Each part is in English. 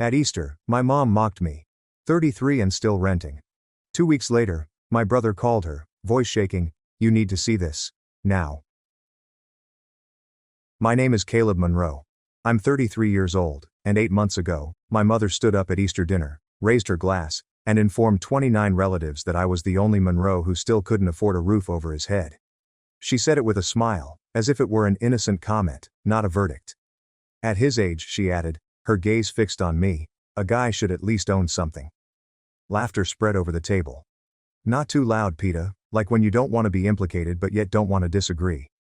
At Easter, my mom mocked me. 33 and still renting. 2 weeks later, my brother called her, voice shaking, "You need to see this. Now." My name is Caleb Monroe. I'm 33 years old, and 8 months ago, my mother stood up at Easter dinner, raised her glass, and informed 29 relatives that I was the only Monroe who still couldn't afford a roof over his head. She said it with a smile, as if it were an innocent comment, not a verdict. At his age, she added, her gaze fixed on me, a guy should at least own something. Laughter spread over the table. Not too loud, Peta, like when you don't want to be implicated but yet don't want to disagree.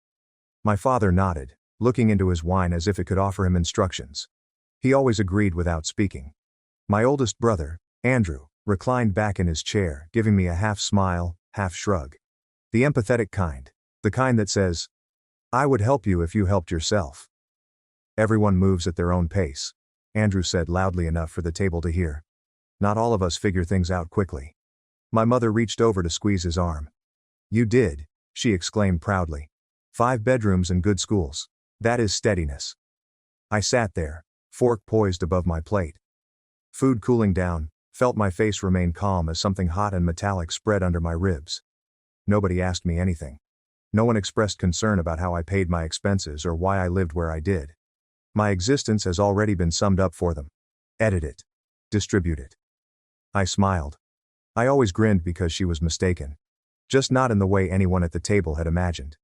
My father nodded, looking into his wine as if it could offer him instructions. He always agreed without speaking. My oldest brother, Andrew, reclined back in his chair, giving me a half smile, half shrug. The empathetic kind. The kind that says, "I would help you if you helped yourself." "Everyone moves at their own pace," Andrew said loudly enough for the table to hear. "Not all of us figure things out quickly." My mother reached over to squeeze his arm. "You did," she exclaimed proudly. 5 bedrooms and good schools. That is steadiness." I sat there, fork poised above my plate. Food cooling down, felt my face remain calm as something hot and metallic spread under my ribs. Nobody asked me anything. No one expressed concern about how I paid my expenses or why I lived where I did. My existence has already been summed up for them. Edit it. Distribute it. I smiled. I always grinned because she was mistaken. Just not in the way anyone at the table had imagined.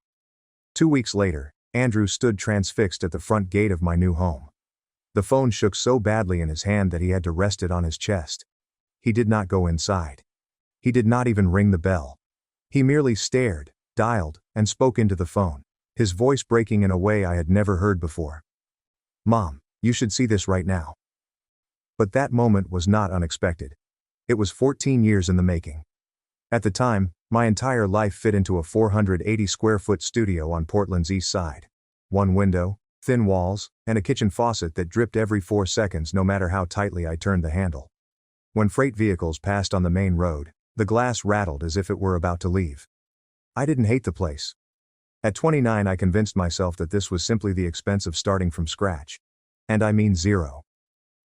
2 weeks later, Andrew stood transfixed at the front gate of my new home. The phone shook so badly in his hand that he had to rest it on his chest. He did not go inside. He did not even ring the bell. He merely stared, dialed, and spoke into the phone, his voice breaking in a way I had never heard before. "Mom, you should see this right now." But that moment was not unexpected. It was 14 years in the making. At the time, my entire life fit into a 480-square-foot studio on Portland's east side. One window, thin walls, and a kitchen faucet that dripped every 4 seconds no matter how tightly I turned the handle. When freight vehicles passed on the main road, the glass rattled as if it were about to leave. I didn't hate the place. At 29 I convinced myself that this was simply the expense of starting from scratch. And I mean zero.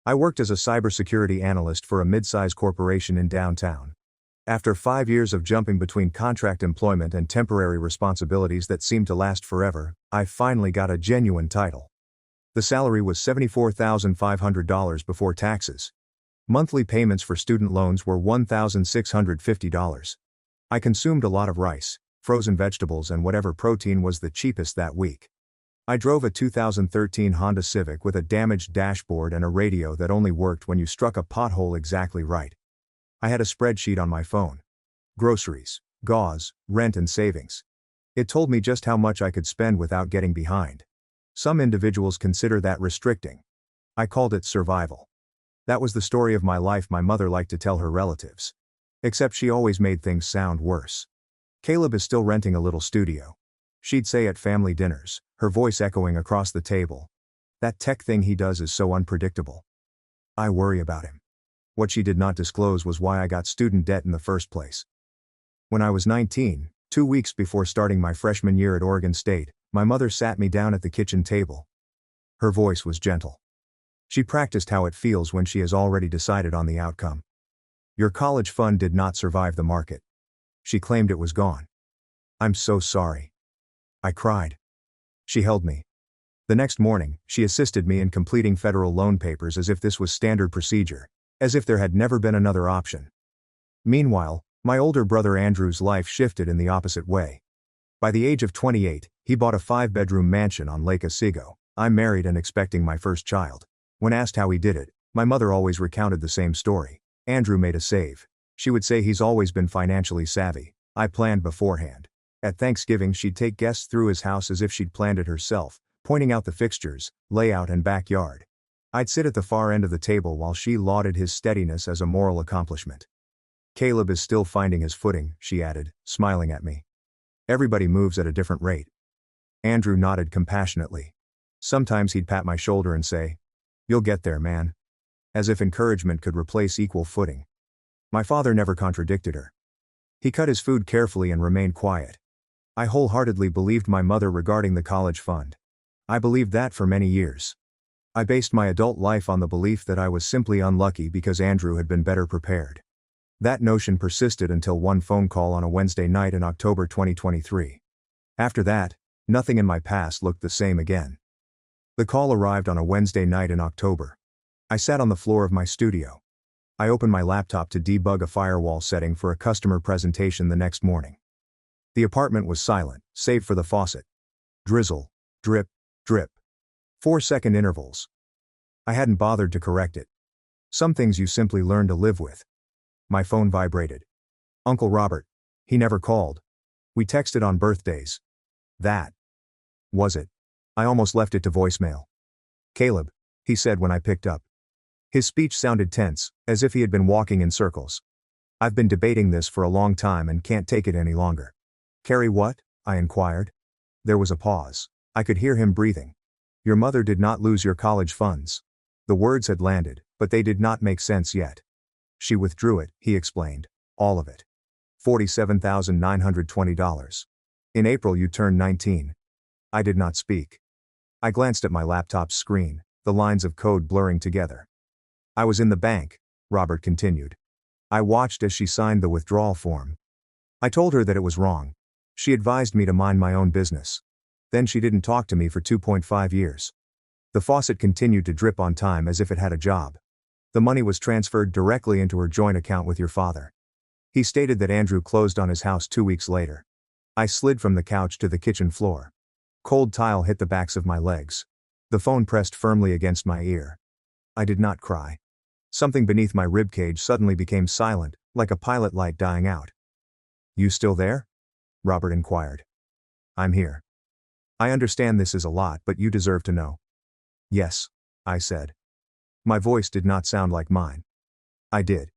I worked as a cybersecurity analyst for a mid-size corporation in downtown. After 5 years of jumping between contract employment and temporary responsibilities that seemed to last forever, I finally got a genuine title. The salary was $74,500 before taxes. Monthly payments for student loans were $1,650. I consumed a lot of rice, frozen vegetables, and whatever protein was the cheapest that week. I drove a 2013 Honda Civic with a damaged dashboard and a radio that only worked when you struck a pothole exactly right. I had a spreadsheet on my phone. Groceries, gauze, rent, and savings. It told me just how much I could spend without getting behind. Some individuals consider that restricting. I called it survival. That was the story of my life my mother liked to tell her relatives. Except she always made things sound worse. "Caleb is still renting a little studio," she'd say at family dinners, her voice echoing across the table. "That tech thing he does is so unpredictable. I worry about him." What she did not disclose was why I got student debt in the first place. When I was 19, 2 weeks before starting my freshman year at Oregon State, my mother sat me down at the kitchen table. Her voice was gentle. She practiced how it feels when she has already decided on the outcome. "Your college fund did not survive the market." She claimed it was gone. "I'm so sorry." I cried. She held me. The next morning, she assisted me in completing federal loan papers as if this was standard procedure, as if there had never been another option. Meanwhile, my older brother Andrew's life shifted in the opposite way. By the age of 28, he bought a 5-bedroom mansion on Lake Otsego. I'm married and expecting my first child. When asked how he did it, my mother always recounted the same story. Andrew made a save. She would say he's always been financially savvy. I planned beforehand. At Thanksgiving she'd take guests through his house as if she'd planned it herself, pointing out the fixtures, layout, and backyard. I'd sit at the far end of the table while she lauded his steadiness as a moral accomplishment. "Caleb is still finding his footing," she added, smiling at me. "Everybody moves at a different rate." Andrew nodded compassionately. Sometimes he'd pat my shoulder and say, "You'll get there, man." As if encouragement could replace equal footing. My father never contradicted her. He cut his food carefully and remained quiet. I wholeheartedly believed my mother regarding the college fund. I believed that for many years. I based my adult life on the belief that I was simply unlucky because Andrew had been better prepared. That notion persisted until one phone call on a Wednesday night in October 2023. After that, nothing in my past looked the same again. The call arrived on a Wednesday night in October. I sat on the floor of my studio. I opened my laptop to debug a firewall setting for a customer presentation the next morning. The apartment was silent, save for the faucet. Drizzle, drip, drip. 4-second intervals. I hadn't bothered to correct it. Some things you simply learn to live with. My phone vibrated. Uncle Robert. He never called. We texted on birthdays. That was it. I almost left it to voicemail. Caleb, he said when I picked up. His speech sounded tense, as if he had been walking in circles. I've been debating this for a long time and can't take it any longer. Carrie, what? I inquired. There was a pause. I could hear him breathing. Your mother did not lose your college funds. The words had landed, but they did not make sense yet. She withdrew it, he explained. All of it. $47,920. In April you turned 19. I did not speak. I glanced at my laptop's screen, the lines of code blurring together. I was in the bank, Robert continued. I watched as she signed the withdrawal form. I told her that it was wrong. She advised me to mind my own business. Then she didn't talk to me for 2.5 years. The faucet continued to drip on time as if it had a job. The money was transferred directly into her joint account with your father. He stated that Andrew closed on his house 2 weeks later. I slid from the couch to the kitchen floor. Cold tile hit the backs of my legs. The phone pressed firmly against my ear. I did not cry. Something beneath my ribcage suddenly became silent, like a pilot light dying out. You still there? Robert inquired. I'm here. I understand this is a lot, but you deserve to know. Yes, I said. My voice did not sound like mine. I did.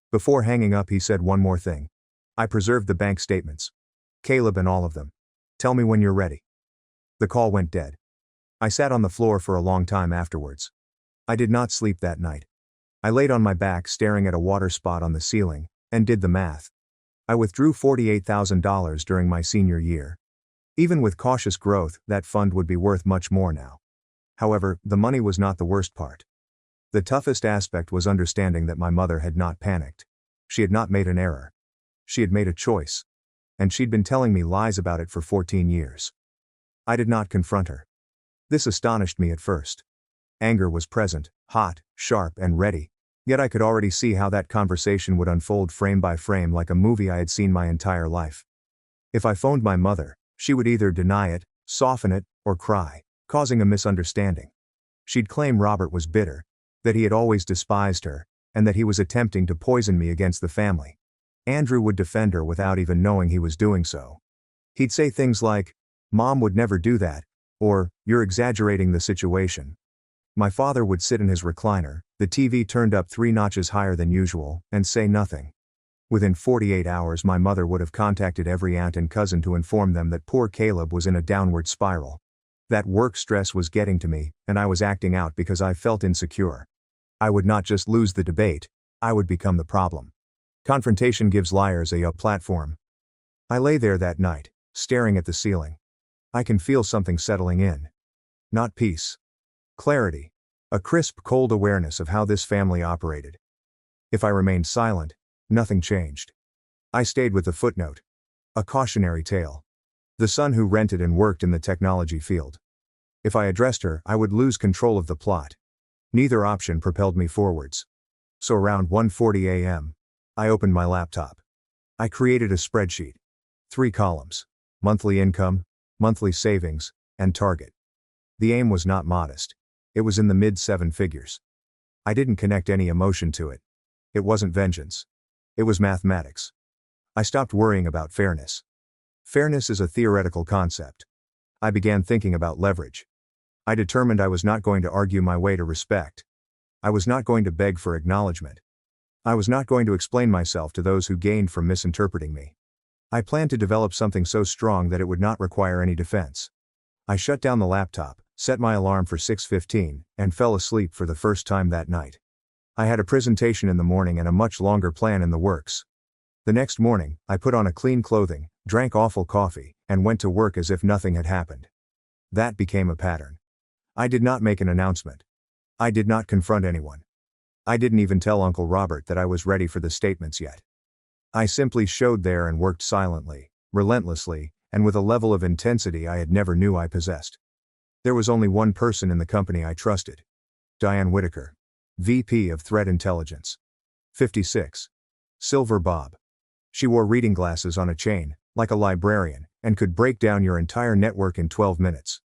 Before hanging up, he said one more thing. I preserved the bank statements. Caleb and all of them. Tell me when you're ready. The call went dead. I sat on the floor for a long time afterwards. I did not sleep that night. I laid on my back staring at a water spot on the ceiling, and did the math. I withdrew $48,000 during my senior year. Even with cautious growth, that fund would be worth much more now. However, the money was not the worst part. The toughest aspect was understanding that my mother had not panicked. She had not made an error. She had made a choice. And she'd been telling me lies about it for 14 years. I did not confront her. This astonished me at first. Anger was present, hot, sharp, and ready. Yet I could already see how that conversation would unfold frame by frame like a movie I had seen my entire life. If I phoned my mother, she would either deny it, soften it, or cry, causing a misunderstanding. She'd claim Robert was bitter, that he had always despised her, and that he was attempting to poison me against the family. Andrew would defend her without even knowing he was doing so. He'd say things like, Mom would never do that, or, you're exaggerating the situation. My father would sit in his recliner, the TV turned up 3 notches higher than usual, and say nothing. Within 48 hours my mother would have contacted every aunt and cousin to inform them that poor Caleb was in a downward spiral. That work stress was getting to me, and I was acting out because I felt insecure. I would not just lose the debate, I would become the problem. Confrontation gives liars a platform. I lay there that night, staring at the ceiling. I can feel something settling in. Not peace. Clarity. A crisp, cold awareness of how this family operated. If I remained silent, nothing changed. I stayed with the footnote. A cautionary tale. The son who rented and worked in the technology field. If I addressed her, I would lose control of the plot. Neither option propelled me forwards. So around 1:40 a.m., I opened my laptop. I created a spreadsheet. 3 columns. Monthly income, monthly savings, and target. The aim was not modest. It was in the mid-7 figures. I didn't connect any emotion to it. It wasn't vengeance. It was mathematics. I stopped worrying about fairness. Fairness is a theoretical concept. I began thinking about leverage. I determined I was not going to argue my way to respect. I was not going to beg for acknowledgement. I was not going to explain myself to those who gained from misinterpreting me. I planned to develop something so strong that it would not require any defense. I shut down the laptop, set my alarm for 6:15, and fell asleep for the first time that night. I had a presentation in the morning and a much longer plan in the works. The next morning, I put on a clean clothing, drank awful coffee, and went to work as if nothing had happened. That became a pattern. I did not make an announcement. I did not confront anyone. I didn't even tell Uncle Robert that I was ready for the statements yet. I simply showed there and worked silently, relentlessly, and with a level of intensity I had never knew I possessed. There was only one person in the company I trusted. Diane Whitaker, VP of Threat Intelligence. 56. Silver Bob. She wore reading glasses on a chain, like a librarian, and could break down your entire network in 12 minutes.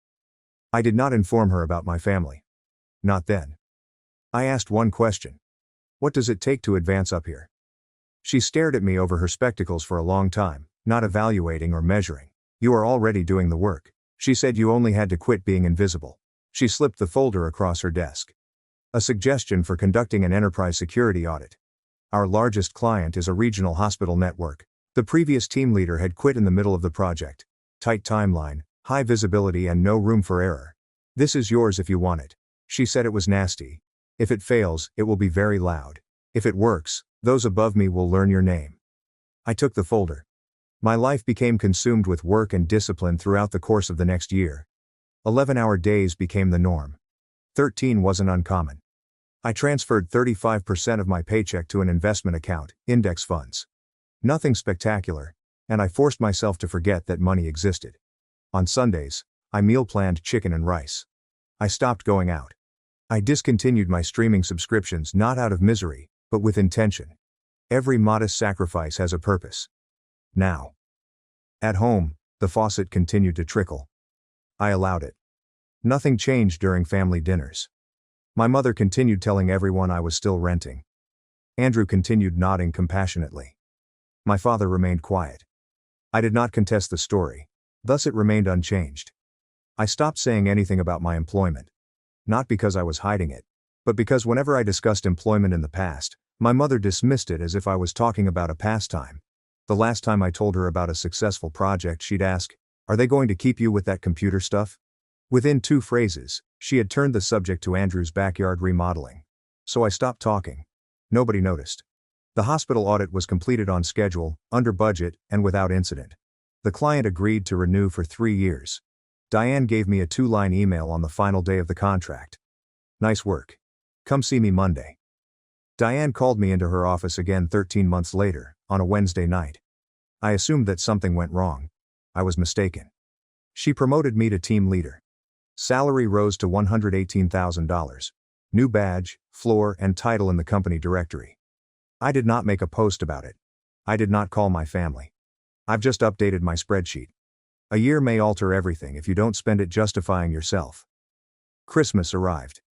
I did not inform her about my family. Not then. I asked one question. What does it take to advance up here? She stared at me over her spectacles for a long time, not evaluating or measuring. You are already doing the work. She said you only had to quit being invisible. She slipped the folder across her desk. A suggestion for conducting an enterprise security audit. Our largest client is a regional hospital network. The previous team leader had quit in the middle of the project. Tight timeline, high visibility and no room for error. This is yours if you want it. She said it was nasty. If it fails, it will be very loud. If it works, those above me will learn your name. I took the folder. My life became consumed with work and discipline throughout the course of the next year. 11-hour days became the norm. 13 wasn't uncommon. I transferred 35% of my paycheck to an investment account, index funds. Nothing spectacular, and I forced myself to forget that money existed. On Sundays, I meal planned chicken and rice. I stopped going out. I discontinued my streaming subscriptions not out of misery, but with intention. Every modest sacrifice has a purpose. Now. At home, the faucet continued to trickle. I allowed it. Nothing changed during family dinners. My mother continued telling everyone I was still renting. Andrew continued nodding compassionately. My father remained quiet. I did not contest the story. Thus it remained unchanged. I stopped saying anything about my employment. Not because I was hiding it, but because whenever I discussed employment in the past, my mother dismissed it as if I was talking about a pastime. The last time I told her about a successful project, she'd ask, "Are they going to keep you with that computer stuff?" Within 2 phrases, she had turned the subject to Andrew's backyard remodeling. So I stopped talking. Nobody noticed. The hospital audit was completed on schedule, under budget, and without incident. The client agreed to renew for 3 years. Diane gave me a 2-line email on the final day of the contract. Nice work. Come see me Monday. Diane called me into her office again 13 months later, on a Wednesday night. I assumed that something went wrong. I was mistaken. She promoted me to team leader. Salary rose to $118,000. New badge, floor, and title in the company directory. I did not make a post about it. I did not call my family. I've just updated my spreadsheet. A year may alter everything if you don't spend it justifying yourself. Christmas arrived.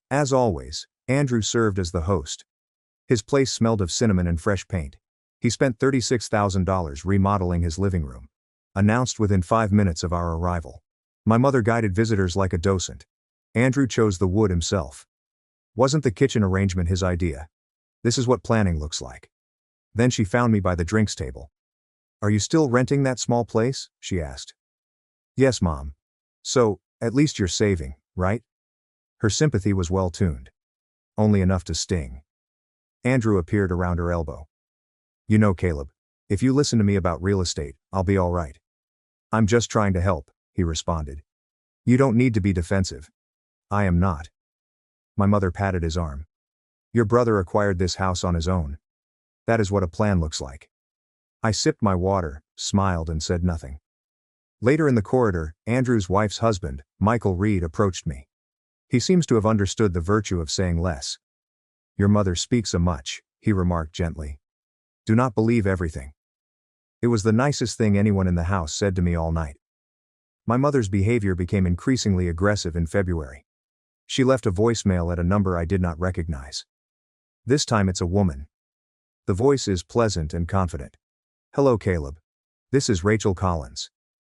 As always, Andrew served as the host. His place smelled of cinnamon and fresh paint. He spent $36,000 remodeling his living room. Announced within 5 minutes of our arrival. My mother guided visitors like a docent. Andrew chose the wood himself. Wasn't the kitchen arrangement his idea? This is what planning looks like. Then she found me by the drinks table. Are you still renting that small place? She asked. Yes, Mom. So, at least you're saving, right? Her sympathy was well-tuned. Only enough to sting. Andrew appeared around her elbow. You know, Caleb, if you listen to me about real estate, I'll be all right. I'm just trying to help, he responded. You don't need to be defensive. I am not. My mother patted his arm. Your brother acquired this house on his own. That is what a plan looks like. I sipped my water, smiled and said nothing. Later in the corridor, Andrew's wife's husband, Michael Reed, approached me. He seems to have understood the virtue of saying less. Your mother speaks so much, he remarked gently. Do not believe everything. It was the nicest thing anyone in the house said to me all night. My mother's behavior became increasingly aggressive in February. She left a voicemail at a number I did not recognize. This time it's a woman. The voice is pleasant and confident. Hello, Caleb. This is Rachel Collins.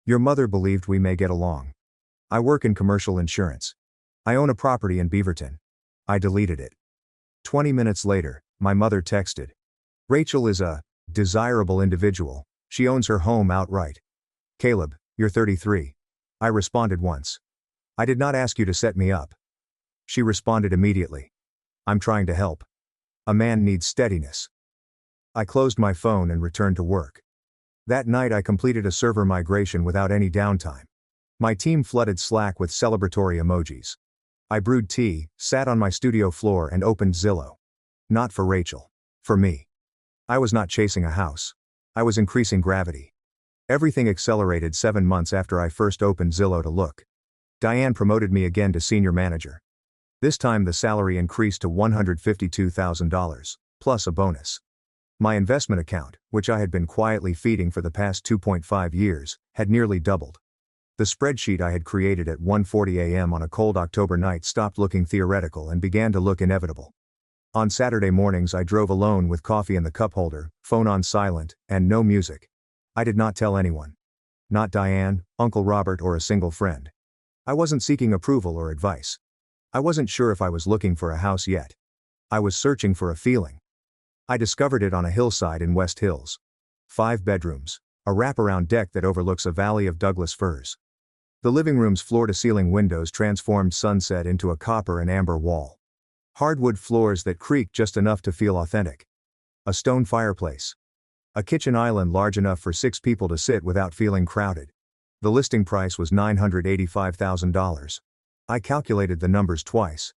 Your mother believed we may get along. I work in commercial insurance. I own a property in Beaverton. I deleted it. 20 minutes later, my mother texted. Rachel is a desirable individual. She owns her home outright. Caleb, you're 33. I responded once. I did not ask you to set me up. She responded immediately. I'm trying to help. A man needs steadiness. I closed my phone and returned to work. That night I completed a server migration without any downtime. My team flooded Slack with celebratory emojis. I brewed tea, sat on my studio floor and opened Zillow. Not for Rachel. For me. I was not chasing a house. I was increasing gravity. Everything accelerated 7 months after I first opened Zillow to look. Diane promoted me again to senior manager. This time the salary increased to $152,000, plus a bonus. My investment account, which I had been quietly feeding for the past 2.5 years, had nearly doubled. The spreadsheet I had created at 1:40 a.m. on a cold October night stopped looking theoretical and began to look inevitable. On Saturday mornings I drove alone with coffee in the cup holder, phone on silent, and no music. I did not tell anyone. Not Diane, Uncle Robert or a single friend. I wasn't seeking approval or advice. I wasn't sure if I was looking for a house yet. I was searching for a feeling. I discovered it on a hillside in West Hills. 5 bedrooms, a wraparound deck that overlooks a valley of Douglas firs. The living room's floor-to-ceiling windows transformed sunset into a copper and amber wall. Hardwood floors that creaked just enough to feel authentic. A stone fireplace. A kitchen island large enough for 6 people to sit without feeling crowded. The listing price was $985,000. I calculated the numbers twice.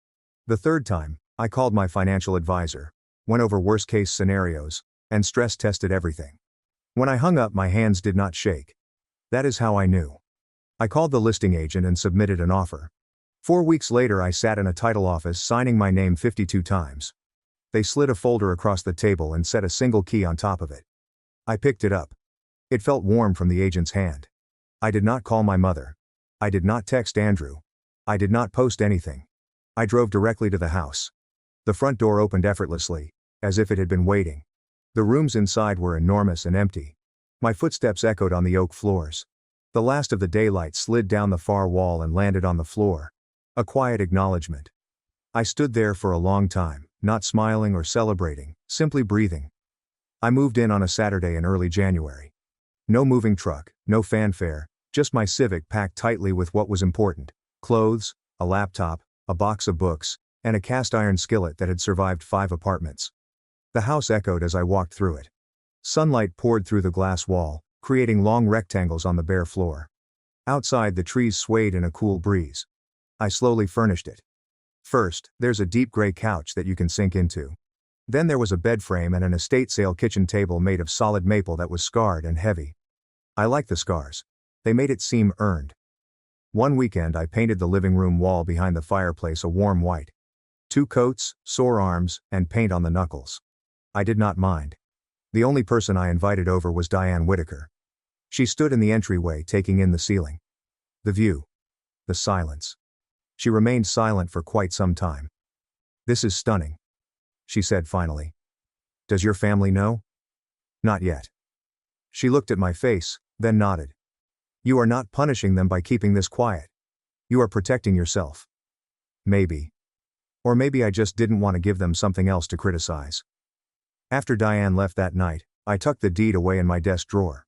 The third time, I called my financial advisor, went over worst-case scenarios, and stress-tested everything. When I hung up, my hands did not shake. That is how I knew. I called the listing agent and submitted an offer. 4 weeks later I sat in a title office signing my name 52 times. They slid a folder across the table and set a single key on top of it. I picked it up. It felt warm from the agent's hand. I did not call my mother. I did not text Andrew. I did not post anything. I drove directly to the house. The front door opened effortlessly, as if it had been waiting. The rooms inside were enormous and empty. My footsteps echoed on the oak floors. The last of the daylight slid down the far wall and landed on the floor. A quiet acknowledgement. I stood there for a long time, not smiling or celebrating, simply breathing. I moved in on a Saturday in early January. No moving truck, no fanfare, just my Civic packed tightly with what was important: clothes, a laptop, a box of books, and a cast iron skillet that had survived 5 apartments. The house echoed as I walked through it. Sunlight poured through the glass wall, creating long rectangles on the bare floor. Outside the trees swayed in a cool breeze. I slowly furnished it. First, there's a deep gray couch that you can sink into. Then there was a bed frame and an estate sale kitchen table made of solid maple that was scarred and heavy. I liked the scars. They made it seem earned. One weekend I painted the living room wall behind the fireplace a warm white. 2 coats, sore arms, and paint on the knuckles. I did not mind. The only person I invited over was Diane Whitaker. She stood in the entryway taking in the ceiling. The view. The silence. She remained silent for quite some time. "This is stunning," she said finally. "Does your family know?" "Not yet." She looked at my face, then nodded. "You are not punishing them by keeping this quiet. You are protecting yourself." Maybe. Or maybe I just didn't want to give them something else to criticize. After Diane left that night, I tucked the deed away in my desk drawer.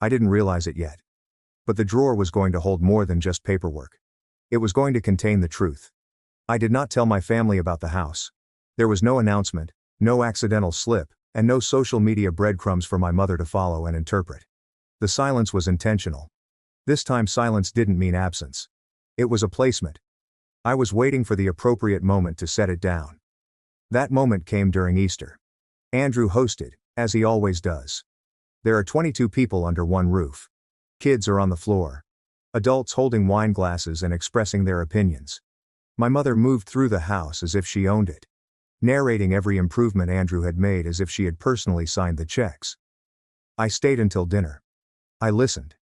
I didn't realize it yet. But the drawer was going to hold more than just paperwork. It was going to contain the truth. I did not tell my family about the house. There was no announcement, no accidental slip, and no social media breadcrumbs for my mother to follow and interpret. The silence was intentional. This time silence didn't mean absence. It was a placement. I was waiting for the appropriate moment to set it down. That moment came during Easter. Andrew hosted, as he always does. There are 22 people under one roof. Kids are on the floor. Adults holding wine glasses and expressing their opinions. My mother moved through the house as if she owned it, narrating every improvement Andrew had made as if she had personally signed the checks. I stayed until dinner. I listened.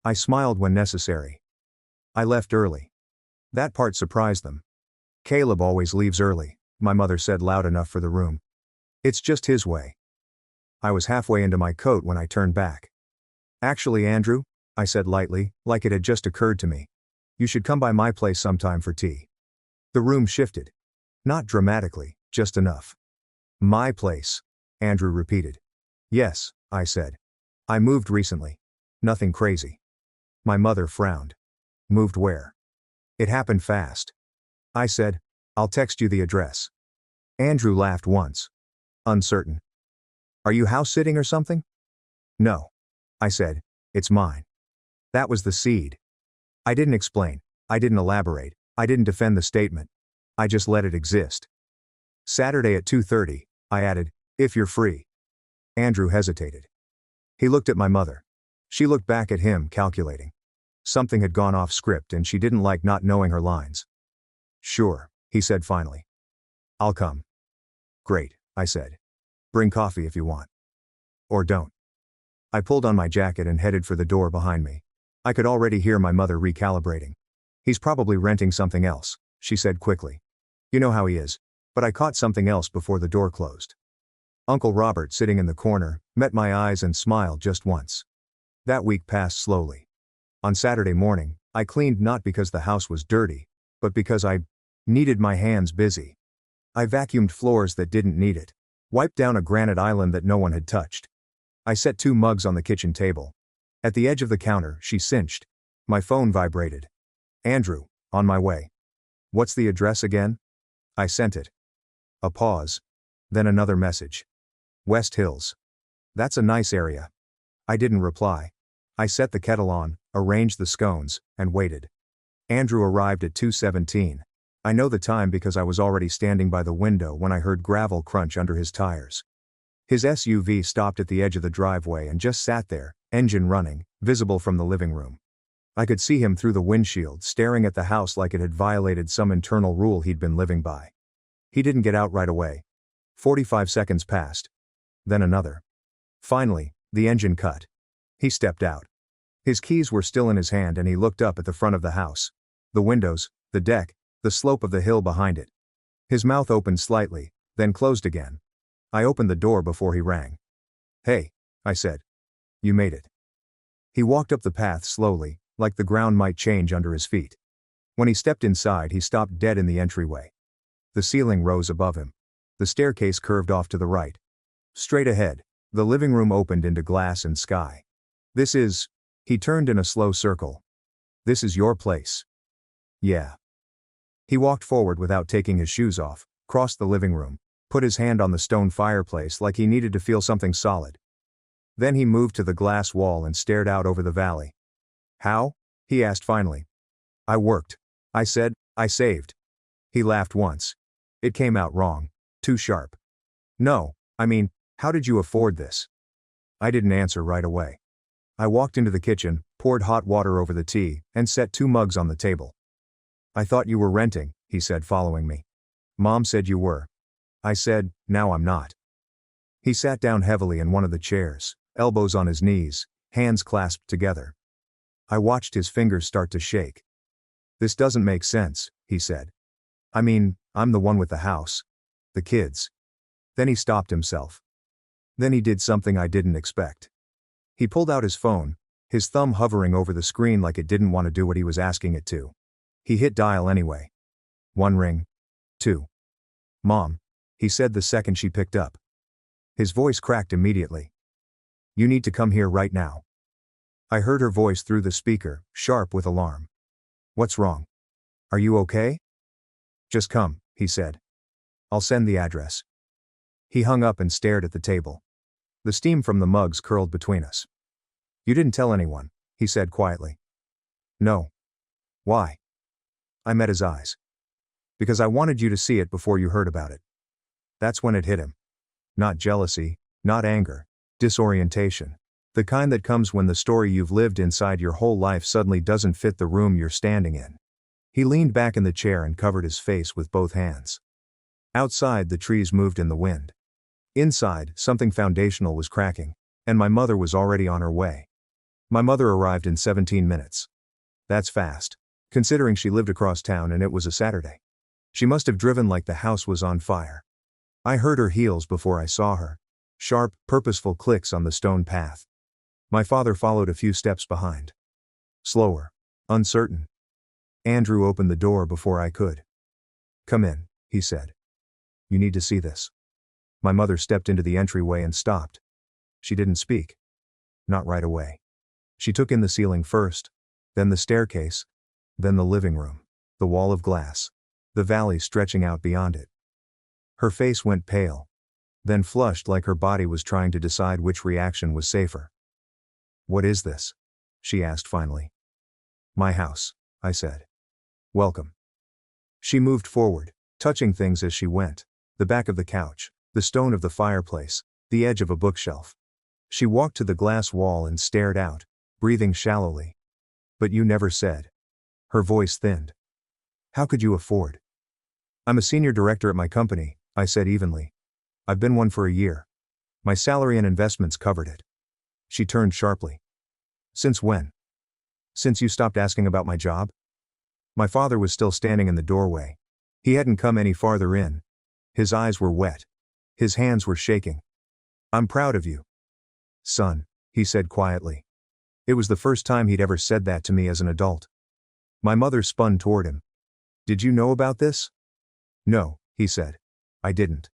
I smiled when necessary. I left early. That part surprised them. "Caleb always leaves early," my mother said loud enough for the room. "It's just his way." I was halfway into my coat when I turned back. "Actually, Andrew," I said lightly, like it had just occurred to me, "you should come by my place sometime for tea." The room shifted. Not dramatically, just enough. "My place," Andrew repeated. "Yes," I said. "I moved recently. Nothing crazy." My mother frowned. "Moved where?" "It happened fast." I said, "I'll text you the address." Andrew laughed once. Uncertain. "Are you house sitting or something?" "No." I said, "It's mine." That was the seed. I didn't explain. I didn't elaborate. I didn't defend the statement. I just let it exist. Saturday at 2:30, I added, if you're free. Andrew hesitated. He looked at my mother. She looked back at him, calculating. Something had gone off script and she didn't like not knowing her lines. Sure, he said finally. I'll come. Great, I said. Bring coffee if you want. Or don't. I pulled on my jacket and headed for the door behind me. I could already hear my mother recalibrating. He's probably renting something else, she said quickly. You know how he is. But I caught something else before the door closed. Uncle Robert, sitting in the corner, met my eyes and smiled just once. That week passed slowly. On Saturday morning, I cleaned not because the house was dirty, but because I needed my hands busy. I vacuumed floors that didn't need it, wiped down a granite island that no one had touched. I set 2 mugs on the kitchen table. At the edge of the counter, she cinched. My phone vibrated. Andrew, on my way. What's the address again? I sent it. A pause. Then another message. West Hills. That's a nice area. I didn't reply. I set the kettle on, arranged the scones, and waited. Andrew arrived at 2:17. I know the time because I was already standing by the window when I heard gravel crunch under his tires. His SUV stopped at the edge of the driveway and just sat there, engine running, visible from the living room. I could see him through the windshield, staring at the house like it had violated some internal rule he'd been living by. He didn't get out right away. 45 seconds passed. Then another. Finally, the engine cut. He stepped out. His keys were still in his hand and he looked up at the front of the house. The windows, the deck, the slope of the hill behind it. His mouth opened slightly, then closed again. I opened the door before he rang. Hey, I said. You made it. He walked up the path slowly, like the ground might change under his feet. When he stepped inside, he stopped dead in the entryway. The ceiling rose above him. The staircase curved off to the right. Straight ahead, the living room opened into glass and sky. This is, he turned in a slow circle. This is your place. Yeah. He walked forward without taking his shoes off, crossed the living room, put his hand on the stone fireplace like he needed to feel something solid. Then he moved to the glass wall and stared out over the valley. How? He asked finally. I worked. I said, I saved. He laughed once. It came out wrong. Too sharp. No, I mean, how did you afford this? I didn't answer right away. I walked into the kitchen, poured hot water over the tea, and set 2 mugs on the table. I thought you were renting, he said, following me. Mom said you were. I said, now I'm not. He sat down heavily in one of the chairs, elbows on his knees, hands clasped together. I watched his fingers start to shake. This doesn't make sense, he said. I mean, I'm the one with the house. The kids. Then he stopped himself. Then he did something I didn't expect. He pulled out his phone, his thumb hovering over the screen like it didn't want to do what he was asking it to. He hit dial anyway. 1 ring. 2. Mom, he said the second she picked up. His voice cracked immediately. You need to come here right now. I heard her voice through the speaker, sharp with alarm. What's wrong? Are you okay? Just come, he said. I'll send the address. He hung up and stared at the table. The steam from the mugs curled between us. You didn't tell anyone, he said quietly. No. Why? I met his eyes. Because I wanted you to see it before you heard about it. That's when it hit him. Not jealousy, not anger, disorientation. The kind that comes when the story you've lived inside your whole life suddenly doesn't fit the room you're standing in. He leaned back in the chair and covered his face with both hands. Outside, the trees moved in the wind. Inside, something foundational was cracking, and my mother was already on her way. My mother arrived in 17 minutes. That's fast, considering she lived across town and it was a Saturday. She must have driven like the house was on fire. I heard her heels before I saw her. Sharp, purposeful clicks on the stone path. My father followed a few steps behind. Slower. Uncertain. Andrew opened the door before I could. Come in, he said. You need to see this. My mother stepped into the entryway and stopped. She didn't speak. Not right away. She took in the ceiling first, then the staircase, then the living room, the wall of glass, the valley stretching out beyond it. Her face went pale, then flushed like her body was trying to decide which reaction was safer. What is this? She asked finally. My house, I said. Welcome. She moved forward, touching things as she went. The back of the couch, the stone of the fireplace, the edge of a bookshelf. She walked to the glass wall and stared out, breathing shallowly. But you never said. Her voice thinned. How could you afford? I'm a senior director at my company, I said evenly. I've been one for a year. My salary and investments covered it. She turned sharply. Since when? Since you stopped asking about my job? My father was still standing in the doorway. He hadn't come any farther in. His eyes were wet. His hands were shaking. I'm proud of you. Son, he said quietly. It was the first time he'd ever said that to me as an adult. My mother spun toward him. Did you know about this? No, he said. I didn't.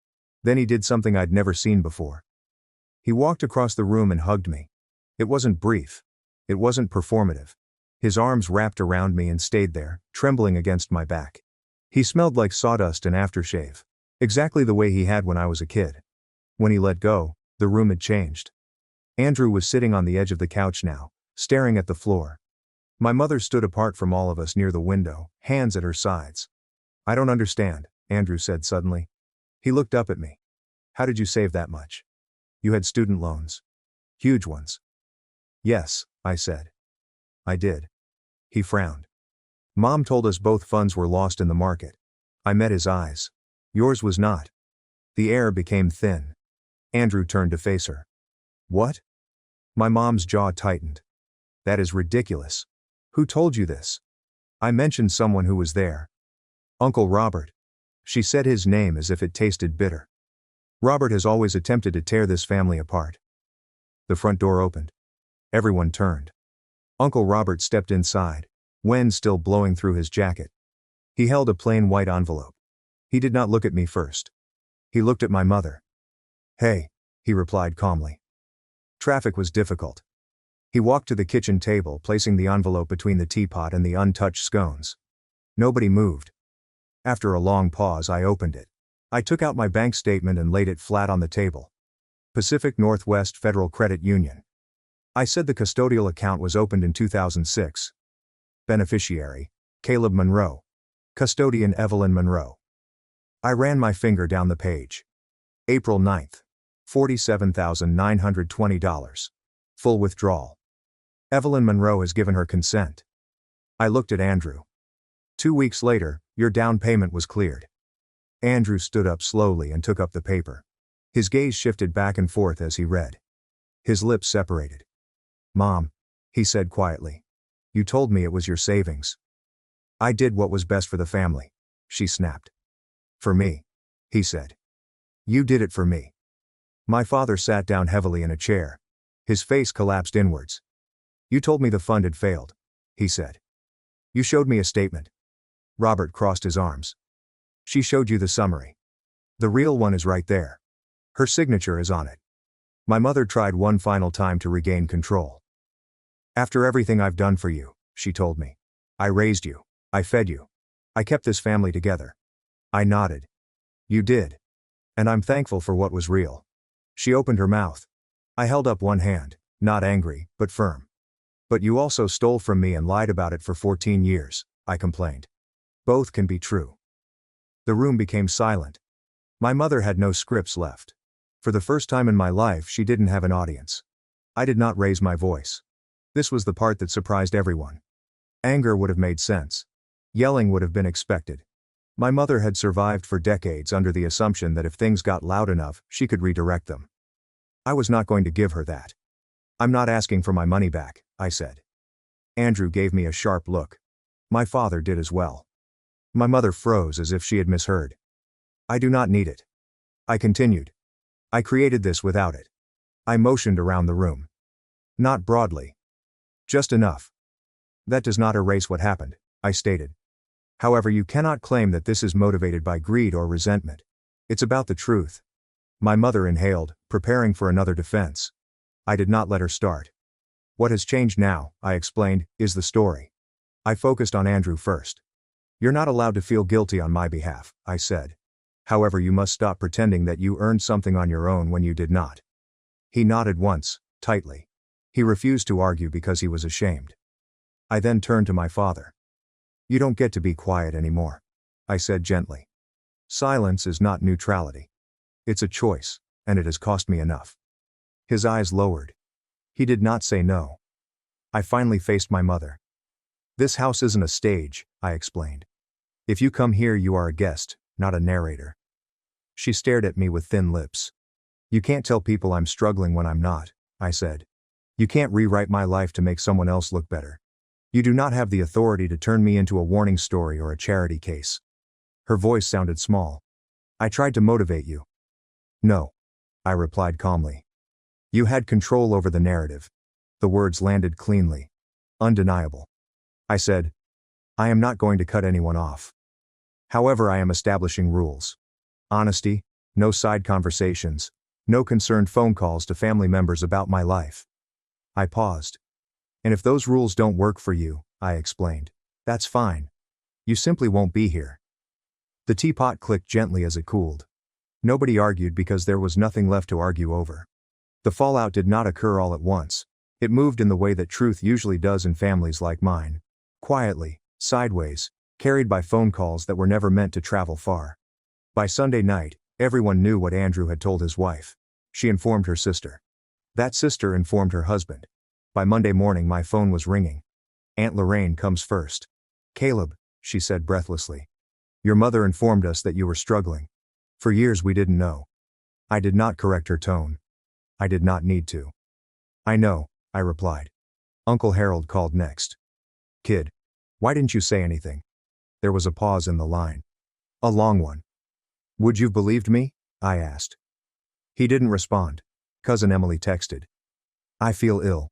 Then he did something I'd never seen before. He walked across the room and hugged me. It wasn't brief. It wasn't performative. His arms wrapped around me and stayed there, trembling against my back. He smelled like sawdust and aftershave. Exactly the way he had when I was a kid. When he let go, the room had changed. Andrew was sitting on the edge of the couch now, staring at the floor. My mother stood apart from all of us near the window, hands at her sides. I don't understand, Andrew said suddenly. He looked up at me. How did you save that much? You had student loans. Huge ones. Yes, I said. I did. He frowned. Mom told us both funds were lost in the market. I met his eyes. Yours was not. The air became thin. Andrew turned to face her. What? My mom's jaw tightened. That is ridiculous. Who told you this? I mentioned someone who was there. Uncle Robert. She said his name as if it tasted bitter. Robert has always attempted to tear this family apart. The front door opened. Everyone turned. Uncle Robert stepped inside, wind still blowing through his jacket. He held a plain white envelope. He did not look at me first. He looked at my mother. Hey, he replied calmly. Traffic was difficult. He walked to the kitchen table, placing the envelope between the teapot and the untouched scones. Nobody moved. After a long pause, I opened it. I took out my bank statement and laid it flat on the table. Pacific Northwest Federal Credit Union. I said the custodial account was opened in 2006. Beneficiary, Caleb Monroe. Custodian Evelyn Monroe. I ran my finger down the page. April 9th. $47,920. Full withdrawal. Evelyn Monroe has given her consent. I looked at Andrew. 2 weeks later, your down payment was cleared. Andrew stood up slowly and took up the paper. His gaze shifted back and forth as he read. His lips separated. Mom, he said quietly. You told me it was your savings. I did what was best for the family, she snapped. For me, he said. You did it for me. My father sat down heavily in a chair. His face collapsed inwards. You told me the fund had failed, he said. You showed me a statement. Robert crossed his arms. She showed you the summary. The real one is right there. Her signature is on it. My mother tried one final time to regain control. After everything I've done for you, she told me. I raised you. I fed you. I kept this family together. I nodded. You did. And I'm thankful for what was real. She opened her mouth. I held up one hand, not angry, but firm. But you also stole from me and lied about it for 14 years, I complained. Both can be true. The room became silent. My mother had no scripts left. For the first time in my life, she didn't have an audience. I did not raise my voice. This was the part that surprised everyone. Anger would have made sense. Yelling would have been expected. My mother had survived for decades under the assumption that if things got loud enough, she could redirect them. I was not going to give her that. I'm not asking for my money back, I said. Andrew gave me a sharp look. My father did as well. My mother froze as if she had misheard. I do not need it. I continued. I created this without it. I motioned around the room. Not broadly. Just enough. That does not erase what happened, I stated. However, you cannot claim that this is motivated by greed or resentment. It's about the truth. My mother inhaled, preparing for another defense. I did not let her start. What has changed now, I explained, is the story. I focused on Andrew first. You're not allowed to feel guilty on my behalf, I said. However, you must stop pretending that you earned something on your own when you did not. He nodded once, tightly. He refused to argue because he was ashamed. I then turned to my father. You don't get to be quiet anymore. I said gently. Silence is not neutrality. It's a choice, and it has cost me enough. His eyes lowered. He did not say no. I finally faced my mother. This house isn't a stage, I explained. If you come here, you are a guest, not a narrator. She stared at me with thin lips. You can't tell people I'm struggling when I'm not, I said. You can't rewrite my life to make someone else look better. You do not have the authority to turn me into a warning story or a charity case. Her voice sounded small. I tried to motivate you. No, I replied calmly. You had control over the narrative. The words landed cleanly. Undeniable. I said, I am not going to cut anyone off. However, I am establishing rules. Honesty, no side conversations, no concerned phone calls to family members about my life. I paused. And if those rules don't work for you, I explained, that's fine. You simply won't be here. The teapot clicked gently as it cooled. Nobody argued because there was nothing left to argue over. The fallout did not occur all at once. It moved in the way that truth usually does in families like mine. Quietly, sideways, carried by phone calls that were never meant to travel far. By Sunday night, everyone knew what Andrew had told his wife. She informed her sister. That sister informed her husband. By Monday morning my phone was ringing. Aunt Lorraine comes first. Caleb, she said breathlessly. Your mother informed us that you were struggling. For years we didn't know. I did not correct her tone. I did not need to. I know, I replied. Uncle Harold called next. Kid, why didn't you say anything? There was a pause in the line. A long one. Would you've believed me? I asked. He didn't respond. Cousin Emily texted. I feel ill.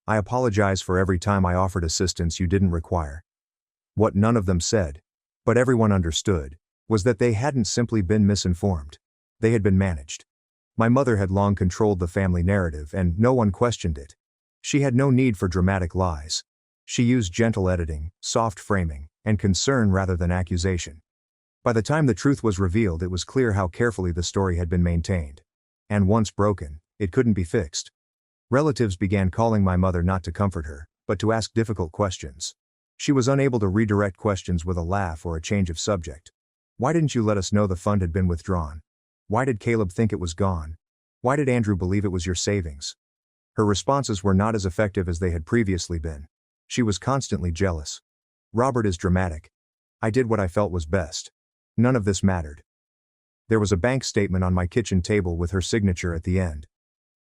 I apologize for every time I offered assistance you didn't require. What none of them said, but everyone understood, was that they hadn't simply been misinformed. They had been managed. My mother had long controlled the family narrative and no one questioned it. She had no need for dramatic lies. She used gentle editing, soft framing, and concern rather than accusation. By the time the truth was revealed, it was clear how carefully the story had been maintained. And once broken, it couldn't be fixed. Relatives began calling my mother not to comfort her, but to ask difficult questions. She was unable to redirect questions with a laugh or a change of subject. Why didn't you let us know the fund had been withdrawn? Why did Caleb think it was gone? Why did Andrew believe it was your savings? Her responses were not as effective as they had previously been. She was constantly jealous. Robert is dramatic. I did what I felt was best. None of this mattered. There was a bank statement on my kitchen table with her signature at the end.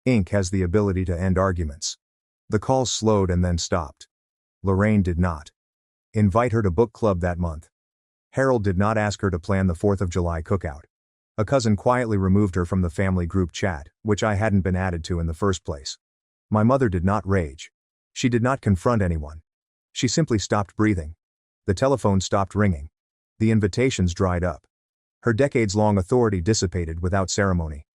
Ink has the ability to end arguments. The calls slowed and then stopped. Lorraine did not invite her to book club that month. Harold did not ask her to plan the 4th of July cookout. A cousin quietly removed her from the family group chat, which I hadn't been added to in the first place. My mother did not rage. She did not confront anyone. She simply stopped breathing. The telephone stopped ringing. The invitations dried up. Her decades-long authority dissipated without ceremony.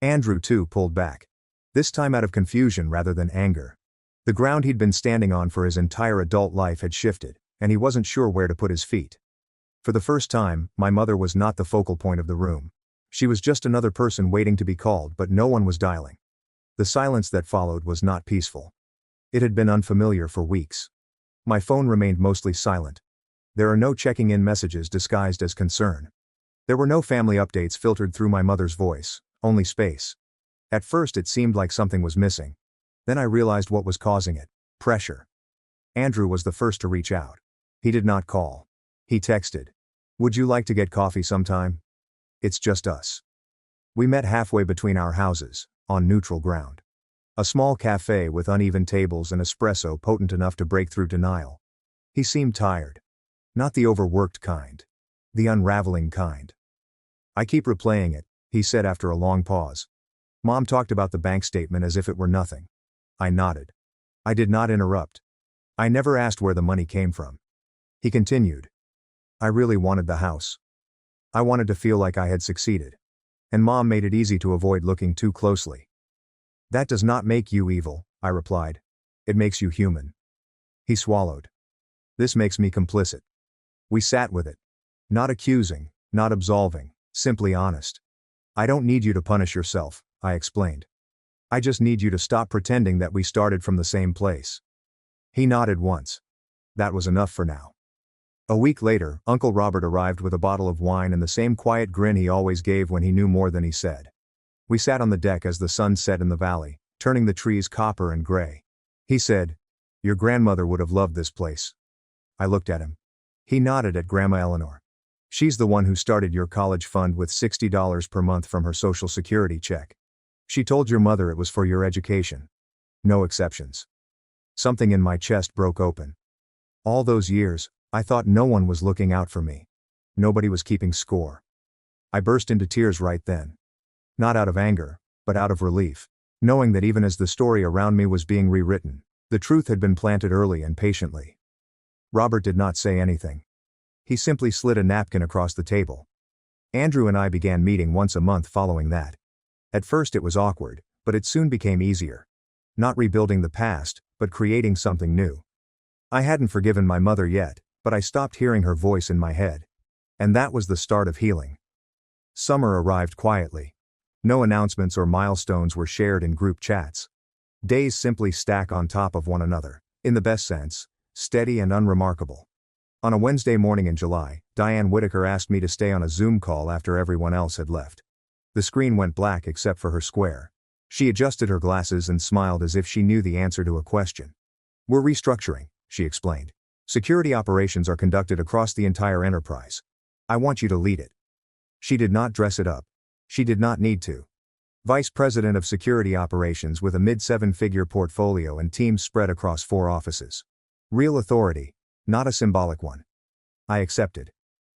Andrew, too, pulled back. This time out of confusion rather than anger. The ground he'd been standing on for his entire adult life had shifted, and he wasn't sure where to put his feet. For the first time, my mother was not the focal point of the room. She was just another person waiting to be called, but no one was dialing. The silence that followed was not peaceful. It had been unfamiliar for weeks. My phone remained mostly silent. There are no checking-in messages disguised as concern. There were no family updates filtered through my mother's voice, only space. At first it seemed like something was missing. Then I realized what was causing it: pressure. Andrew was the first to reach out. He did not call. He texted. Would you like to get coffee sometime? It's just us. We met halfway between our houses, on neutral ground. A small cafe with uneven tables and espresso potent enough to break through denial. He seemed tired. Not the overworked kind. The unraveling kind. I keep replaying it, he said after a long pause. Mom talked about the bank statement as if it were nothing. I nodded. I did not interrupt. I never asked where the money came from. He continued. I really wanted the house. I wanted to feel like I had succeeded. And Mom made it easy to avoid looking too closely. That does not make you evil, I replied. It makes you human. He swallowed. This makes me complicit. We sat with it. Not accusing, not absolving, simply honest. I don't need you to punish yourself, I explained. I just need you to stop pretending that we started from the same place. He nodded once. That was enough for now. A week later, Uncle Robert arrived with a bottle of wine and the same quiet grin he always gave when he knew more than he said. We sat on the deck as the sun set in the valley, turning the trees copper and gray. He said, "Your grandmother would have loved this place." I looked at him. He nodded at Grandma Eleanor. "She's the one who started your college fund with $60 per month from her Social Security check. She told your mother it was for your education. No exceptions." Something in my chest broke open. All those years, I thought no one was looking out for me. Nobody was keeping score. I burst into tears right then. Not out of anger, but out of relief, knowing that even as the story around me was being rewritten, the truth had been planted early and patiently. Robert did not say anything. He simply slid a napkin across the table. Andrew and I began meeting once a month following that. At first it was awkward, but it soon became easier. Not rebuilding the past, but creating something new. I hadn't forgiven my mother yet, but I stopped hearing her voice in my head. And that was the start of healing. Summer arrived quietly. No announcements or milestones were shared in group chats. Days simply stack on top of one another, in the best sense, steady and unremarkable. On a Wednesday morning in July, Diane Whitaker asked me to stay on a Zoom call after everyone else had left. The screen went black except for her square. She adjusted her glasses and smiled as if she knew the answer to a question. "We're restructuring," she explained. "Security operations are conducted across the entire enterprise. I want you to lead it." She did not dress it up. She did not need to. Vice President of Security Operations with a mid-seven-figure portfolio and teams spread across 4 offices. Real authority, not a symbolic one. I accepted.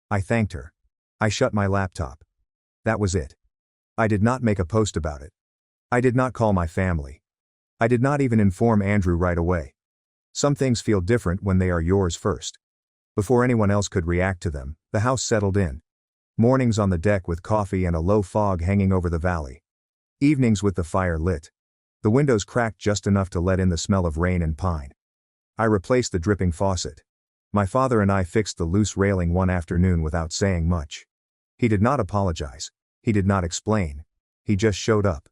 I thanked her. I shut my laptop. That was it. I did not make a post about it. I did not call my family. I did not even inform Andrew right away. Some things feel different when they are yours first. Before anyone else could react to them, the house settled in. Mornings on the deck with coffee and a low fog hanging over the valley. Evenings with the fire lit. The windows cracked just enough to let in the smell of rain and pine. I replaced the dripping faucet. My father and I fixed the loose railing one afternoon without saying much. He did not apologize. He did not explain. He just showed up.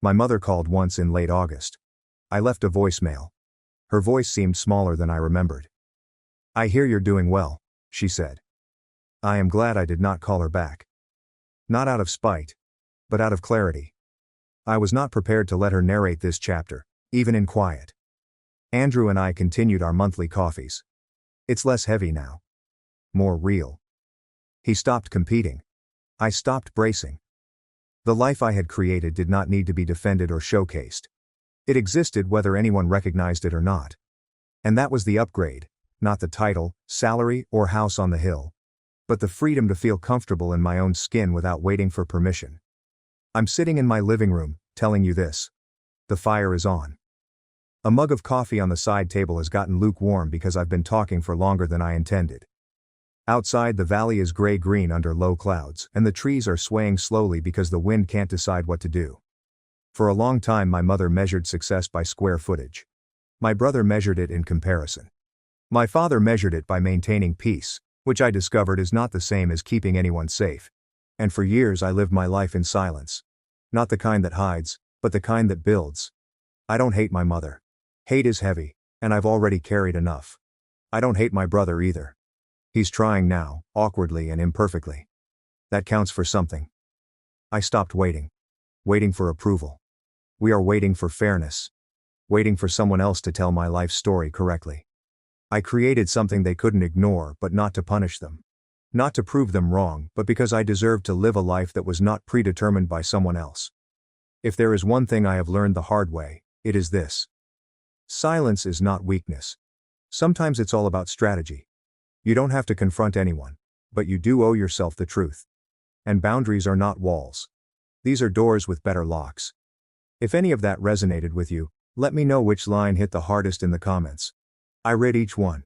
My mother called once in late August. I left a voicemail. Her voice seemed smaller than I remembered. "I hear you're doing well," she said. I am glad I did not call her back. Not out of spite, but out of clarity. I was not prepared to let her narrate this chapter, even in quiet. Andrew and I continued our monthly coffees. It's less heavy now. More real. He stopped competing. I stopped bracing. The life I had created did not need to be defended or showcased. It existed whether anyone recognized it or not. And that was the upgrade, not the title, salary, or house on the hill. But the freedom to feel comfortable in my own skin without waiting for permission. I'm sitting in my living room, telling you this. The fire is on. A mug of coffee on the side table has gotten lukewarm because I've been talking for longer than I intended. Outside, the valley is gray-green under low clouds, and the trees are swaying slowly because the wind can't decide what to do. For a long time my mother measured success by square footage. My brother measured it in comparison. My father measured it by maintaining peace, which I discovered is not the same as keeping anyone safe. And for years I lived my life in silence. Not the kind that hides, but the kind that builds. I don't hate my mother. Hate is heavy, and I've already carried enough. I don't hate my brother either. He's trying now, awkwardly and imperfectly. That counts for something. I stopped waiting. Waiting for approval. We are waiting for fairness. Waiting for someone else to tell my life story correctly. I created something they couldn't ignore, but not to punish them. Not to prove them wrong, but because I deserved to live a life that was not predetermined by someone else. If there is one thing I have learned the hard way, it is this. Silence is not weakness. Sometimes it's all about strategy. You don't have to confront anyone, but you do owe yourself the truth. And boundaries are not walls. These are doors with better locks. If any of that resonated with you, let me know which line hit the hardest in the comments. I read each one.